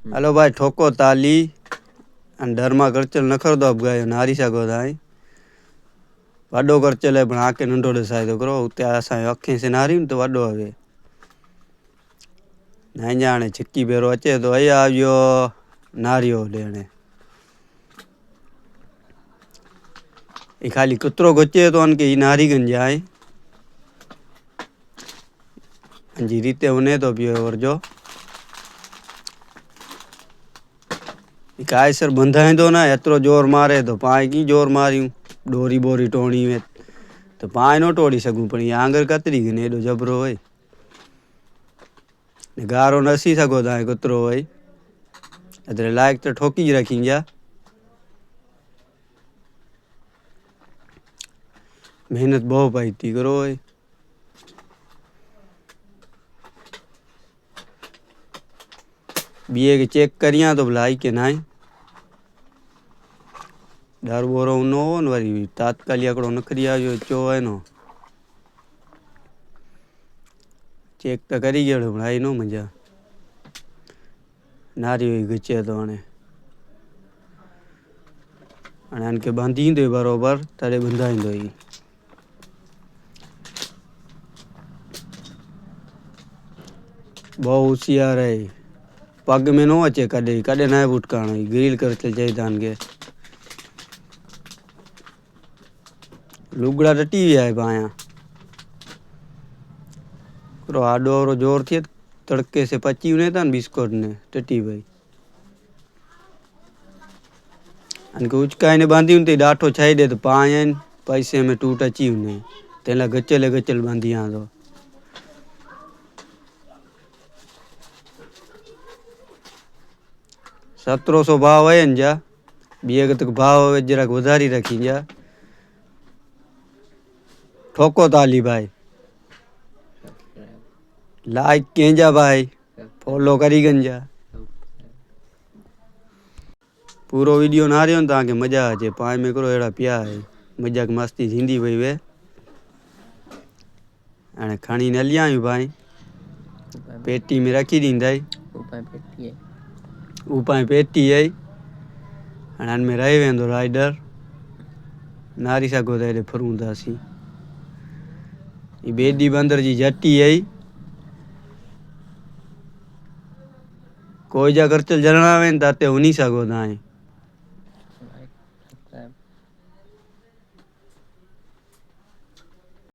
hello भाई ठोको ताली डरमा करचल नखर दो अब गए नारी सा गोदाई वडो करचल है बना के नंढो देसाई तो करो उते असा अखी से नारी तो वडो हवे नहीं जाने छिक्की बेरो अचे तो आई आवियो नारियो लेने ई खाली कुतरो गोचे तो अनके ई नारी गन जाए जी रीते उन्हें तो पियो और जो काय सर बंधाए दो ना एतरो जोर मारे तो पाए की जोर मारियूं डोरी बोरी टोणी में तो पाए नो टोड़ी सकूं पण आंगर कतरी गने एडो जबरो होय गारो नसी सको दाए कुतरो होय अदरे लायक तो ठोकी रखी जा मेहनत बहुत पाई थी करो होय बीए के चेक करिया तो भलाई के नाई डर बोरो नो न वरी तात्कालिक आकड़ो नखरी आयो चो है नो चेक तो करी गयो भलाई नो मजा नारी हुई गचे तो आने अनके बांधी दे बरोबर तड़े बंधाई दो ही बहुत होशियार है पग में नो अचे कदे कदे ना बुटकाना ग्रिल कर चल जाए दान के लुगड़ा टटी है पाया करो आडो और जोर थे तड़के से पची ने था बिस्कुट ने टटी भाई अनके उचकाई ने बांधी उनते डाठो छाई दे तो पायन पैसे में टूट अची उन्हें तेला गचल बांधिया तो 1700 भाव है जा बीए तक भाव जरा वधारी रखी जा ठोको ताली भाई लाइक के जा भाई फॉलो करी गंजा पूरो वीडियो ना रहो ताके मजा आ जाए पाए में करो एड़ा पिया है मजाक मस्ती जिंदी भाई वे अने खणी न लिया भाई पेटी में रखी दींदाई ऊपर पेटी है अन में रही वेंदो राइडर नारी सा गोदे फरूंदा सी ई बेडी बंदर जी जट्टी है कोई जा कर चल जलना वे ताते उन्हीं सा गोदा है